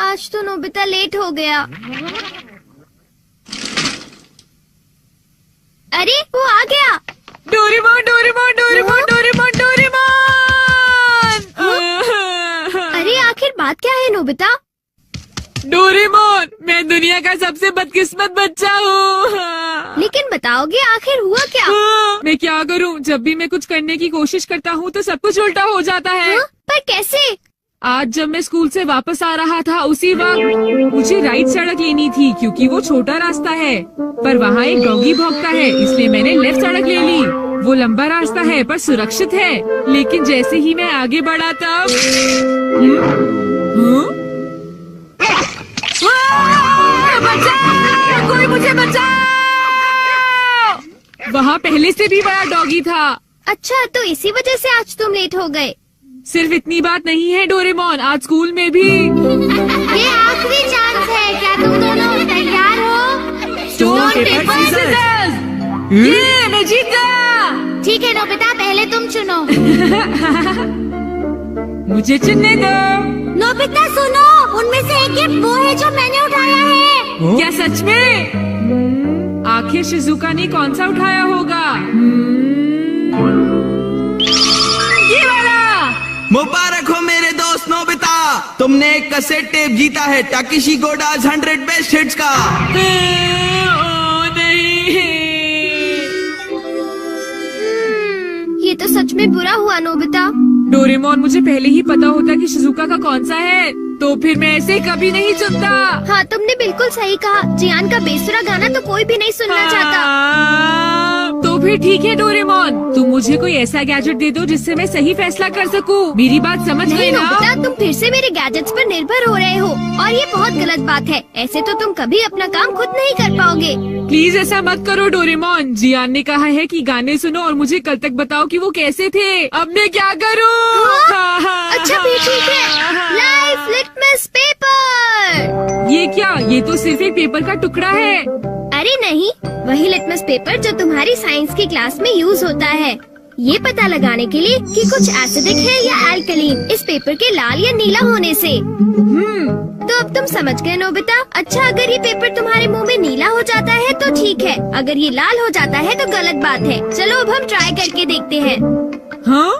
आज तो Nobita late हो गया। अरे वो आ गया। Doraemon Doraemon Doraemon Doraemon Doraemon. अरे आखिर बात क्या है नोबिता? डोरेमोन, मैं दुनिया का सबसे बदकिस्मत बच्चा हूँ। लेकिन बताओगे आखिर हुआ क्या? मैं क्या करूँ, जब भी मैं कुछ करने की कोशिश करता हूँ तो सब कुछ उल्टा हो जाता है। पर कैसे? आज जब मैं स्कूल से वापस आ रहा था उसी वक्त मुझे राइट सड़क लेनी थी क्योंकि वो छोटा रास्ता है, पर वहाँ एक डॉगी भौंकता है, इसलिए मैंने लेफ्ट सड़क ले ली। वो लंबा रास्ता है पर सुरक्षित है, लेकिन जैसे ही मैं आगे बढ़ा तब बचाओ! कोई मुझे बचाओ! वहाँ पहले से भी बड़ा डॉगी था। अच्छा, तो इसी वजह से आज तुम लेट हो गए। सिर्फ इतनी बात नहीं है डोरेमोन, आज स्कूल में भी ये आखिरी चांस है। क्या तुम दोनों तैयार हो? Stone paper scissors. ये मैं जीत गया। ठीक है नोबिता, पहले तुम चुनो। मुझे चुनने दो। नोबिता सुनो, उनमें से एक गिफ्ट वो है जो मैंने उठाया है। क्या सच में? आखिर शिजुका ने कौन सा उठाया होगा? ये वाला। मुबारक हो मेरे दोस्त नोबिता, तुमने एक कैसेट टेप जीता है टाकेशी गोडाज 100 बेस्ट हिट्स का। ओ नहीं। ये तो सच में बुरा हुआ नोबिता। डोरेमोन, मुझे पहले ही पता होता कि शिजुका का कौन सा है तो फिर मैं ऐसे कभी नहीं चुनता। हाँ, तुमने बिल्कुल सही कहा। जियान का बेसुरा गाना तो कोई भी नहीं सुनना चाहता। तो फिर ठीक है डोरेमोन, तुम मुझे कोई ऐसा गैजेट दे दो जिससे मैं सही फैसला कर सकूं। मेरी बात समझ गए ना? नोबिता, तुम फिर से मेरे गैजेट्स पर निर्भर हो रहे हो और ये बहुत गलत बात है। ऐसे तो तुम कभी अपना काम खुद नहीं कर पाओगे। प्लीज ऐसा मत करो डोरेमोन। जियान ने कहा है कि गाने सुनो और मुझे कल तक बताओ कि वो कैसे थे। अब मैं क्या करूं? अच्छा भी ठीक है। Life litmus paper. ये क्या? ये तो सिर्फ एक पेपर का टुकड़ा है। अरे नहीं, वही लिटमस पेपर जो तुम्हारी साइंस की क्लास में यूज होता है, ये पता लगाने के लिए कि कुछ एसिडिक है या अल्कलीन इस पेपर के लाल या नीला होने से। तो अब तुम समझ गए नोबिता। अच्छा, अगर ये पेपर तुम्हारे मुंह में नीला हो जाता है तो ठीक है, अगर ये लाल हो जाता है तो गलत बात है। चलो अब हम ट्राई करके देखते हैं। हाँ?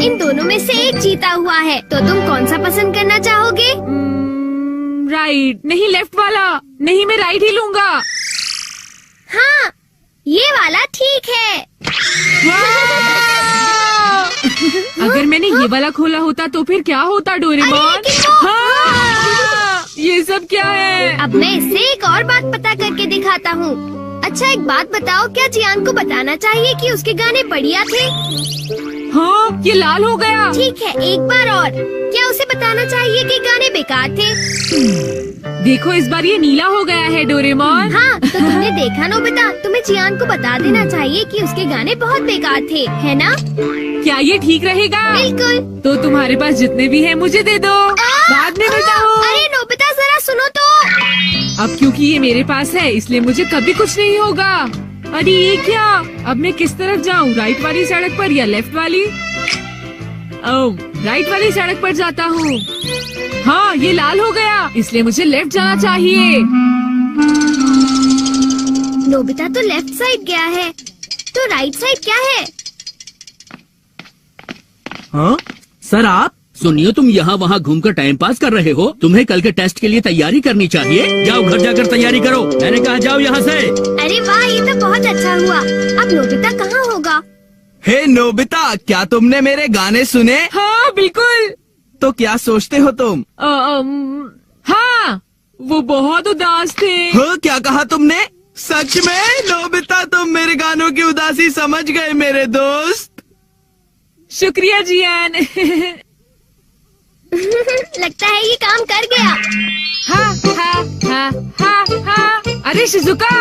इन दोनों में से एक जीता हुआ है, तो तुम कौन सा पसंद करना चाहोगे? राइट। नहीं, लेफ्ट वाला। नहीं, मैं राइट ही लूंगा। हाँ, ये वाला ठीक है। अगर मैंने ये वाला खोला होता तो फिर क्या होता डोरेमोन? हाँ! ये सब क्या है? अब मैं इससे एक और बात पता करके दिखाता हूँ। अच्छा, एक बात बताओ, क्या जियान को बताना चाहिए कि उसके गाने बढ़िया थे? हाँ, ये लाल हो गया। ठीक है, एक बार और, क्या उसे बताना चाहिए कि गाने बेकार थे? देखो, इस बार ये नीला हो गया है डोरेमोन। हाँ, तो तुमने देखा नोबिता, तुम्हें जियान को बता देना चाहिए कि उसके गाने बहुत बेकार थे, है ना? क्या ये ठीक रहेगा? बिल्कुल। तो तुम्हारे पास जितने भी हैं मुझे दे दो, बाद में बताओ। अरे नोबिता, जरा सुनो तो। अब क्योंकि ये मेरे पास है इसलिए मुझे कभी कुछ नहीं होगा। अरे ये क्या? अब मैं किस तरफ जाऊँ, राइट वाली सड़क पर या लेफ्ट वाली? ओह, राइट वाली सड़क पर जाता हूँ। हाँ, ये लाल हो गया, इसलिए मुझे लेफ्ट जाना चाहिए। नोबिता तो लेफ्ट साइड गया है, तो राइट साइड क्या है? हाँ सर, आप सुनिए, तुम यहाँ वहाँ घूमकर टाइम पास कर रहे हो। तुम्हें कल के टेस्ट के लिए तैयारी करनी चाहिए। जाओ घर जाकर तैयारी करो। मैंने कहा जाओ यहाँ से। अरे वाह, ये तो बहुत अच्छा हुआ। अब नोबिता कहाँ होगा? हे नोबिता, क्या तुमने मेरे गाने सुने? हाँ बिल्कुल। तो क्या सोचते हो तुम? हाँ, वो बहुत उदास थे। हाँ, क्या कहा तुमने? सच में नोबिता, तुम मेरे गानों की उदासी समझ गए मेरे दोस्त। शुक्रिया जियान। लगता है ये काम कर गया। हाँ हाँ हाँ हाँ हाँ। अरे शिजुका।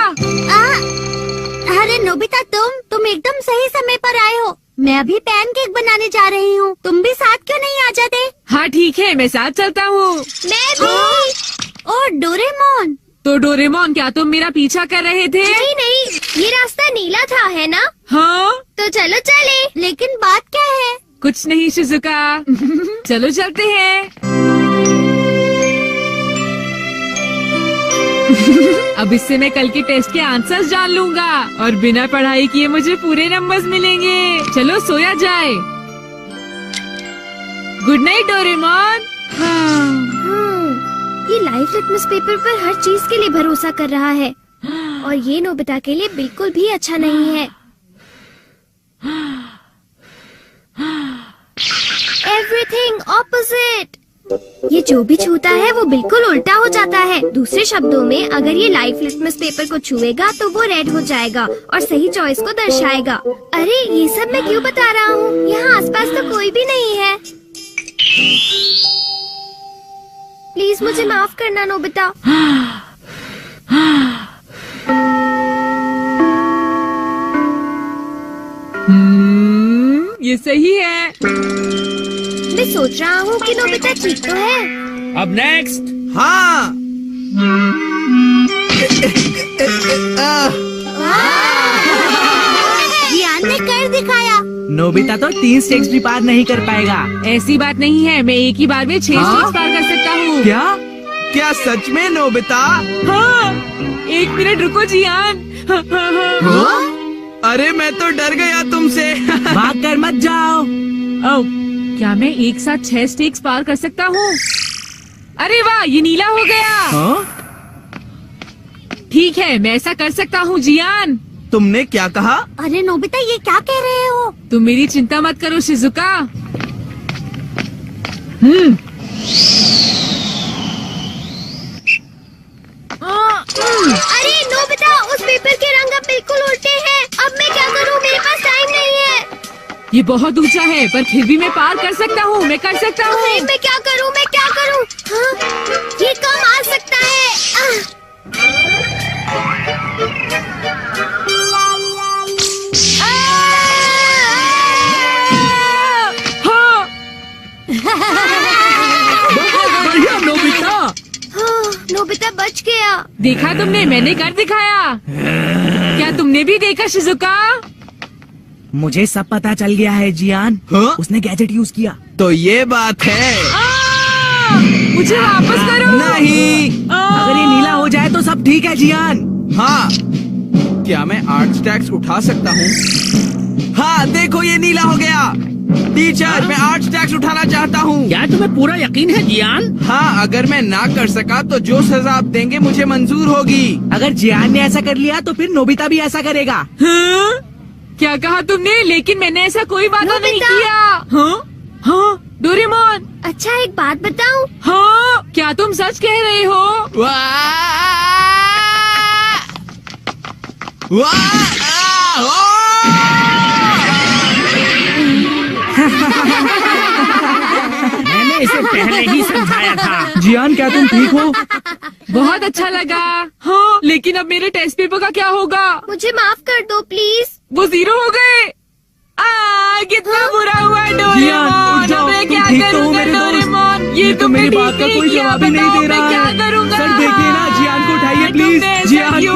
अरे नोबिता, तुम एकदम सही समय पर आए हो। मैं अभी पैनकेक बनाने जा रही हूँ, तुम भी साथ क्यों नहीं आ जाते? हाँ ठीक है, मैं साथ चलता हूँ। मैं भी। और डोरेमोन। तो डोरेमोन, क्या तुम मेरा पीछा कर रहे थे? नहीं नहीं, ये रास्ता नीला था, है ना? हाँ। तो चलो चले। लेकिन बात क्या है? कुछ नहीं शिजुका। चलो चलते हैं। अब इससे मैं कल के टेस्ट के आंसर्स जान लूंगा और बिना पढ़ाई किए मुझे पूरे नंबर्स मिलेंगे। चलो सोया जाए। Good night Doraemon. ये लाइफ लिटमस पेपर पर हर चीज के लिए भरोसा कर रहा है और ये नोबिता के लिए बिल्कुल भी अच्छा नहीं है। Everything opposite. ये जो भी छूता है वो बिल्कुल उल्टा हो जाता है। दूसरे शब्दों में अगर ये लाइफ लिटमस पेपर को छुएगा तो वो रेड हो जाएगा और सही चॉइस को दर्शाएगा। अरे ये सब मैं क्यों बता रहा हूँ? यहाँ आसपास तो कोई भी नहीं है। प्लीज मुझे माफ करना नोबिता। ये सही है। मैं सोच रहा हूँ कि नोबिता ठीक तो है। अब नेक्स्ट। हाँ। जियान ने कर दिखाया। नोबिता तो 3 स्टेक्स भी पार नहीं कर पाएगा। ऐसी बात नहीं है, मैं एक ही बार में 6 हाँ? स्टेक्स पार कर सकता हूँ। क्या? क्या सच में नोबिता? हाँ, 1 मिनट रुको जियान। अरे मैं तो डर गया तुमसे। भाग कर मत जाओ। ओह, क्या मैं एक साथ 6 स्टेक्स पार कर सकता हूँ? अरे वाह, ये नीला हो गया। हाँ? ठीक है, मैं ऐसा कर सकता हूँ जियान। तुमने क्या कहा? अरे नोबिता ये क्या कह रहे हो? तुम मेरी चिंता मत करो शिजुका। अरे नोबिता उस पेपर के रंग अब बिल्कुल उल्टे हैं। अब मैं क्या करूँ? मेरे पास टाइम नहीं है। ये बहुत ऊंचा है पर फिर भी मैं पार कर सकता हूँ। मैं कर सकता अरे हूँ। मैं क्या करूँ? मैं क्या करूँ? हाँ? ये कम आ सकता है। हाँ, बहुत बढ़िया नोबिता। हाँ, नोबिता बच गया। देखा तुमने, मैंने कर दिखाया। क्या तुमने भी देखा शिजुका? मुझे सब पता चल गया है जियान। हाँ? उसने गैजेट यूज किया। तो ये बात है। मुझे वापस करो। नहीं। अगर ये नीला हो जाए तो सब ठीक है जियान। हाँ। क्या मैं 8 स्टैक्स उठा सकता हूँ? हाँ देखो ये नीला हो गया। टीचर मैं 8 स्टैक्स उठाना चाहता हूँ। क्या तुम्हें पूरा यकीन है जियान? हाँ अगर मैं ना कर सका तो जो सजा आप देंगे मुझे मंजूर होगी। अगर जियान ने ऐसा कर लिया तो फिर नोबिता भी ऐसा करेगा। हाँ? क्या कहा तुमने? लेकिन मैंने ऐसा कोई वादा नहीं नोबिता। किया। हाँ? हाँ? डोरेमोन। अच्छा एक बात बताऊँ? हाँ? क्या तुम सच कह रहे हो? वाह! वाह! मैंने इसे पहले ही समझाया था। जियान क्या तुम ठीक हो? बहुत अच्छा लगा। हाँ, लेकिन अब मेरे टेस्ट पेपर का क्या होगा? मुझे माफ कर दो प्लीज। वो 0 हो गए। कितना बुरा हुआ जियान, डोरेमोन। उठ जाओ, अब मैं तुम क्या ठीक तो हो करूँगा मेरे दोस्त? डोरेमोन? ये तो मेरी बात का कोई जवाब ही नहीं दे रहा मैं क्या है। करूँगा? सर देखिए ना, जियान को उठाइए तुमने प्लीज। ऐसा जियान क्यों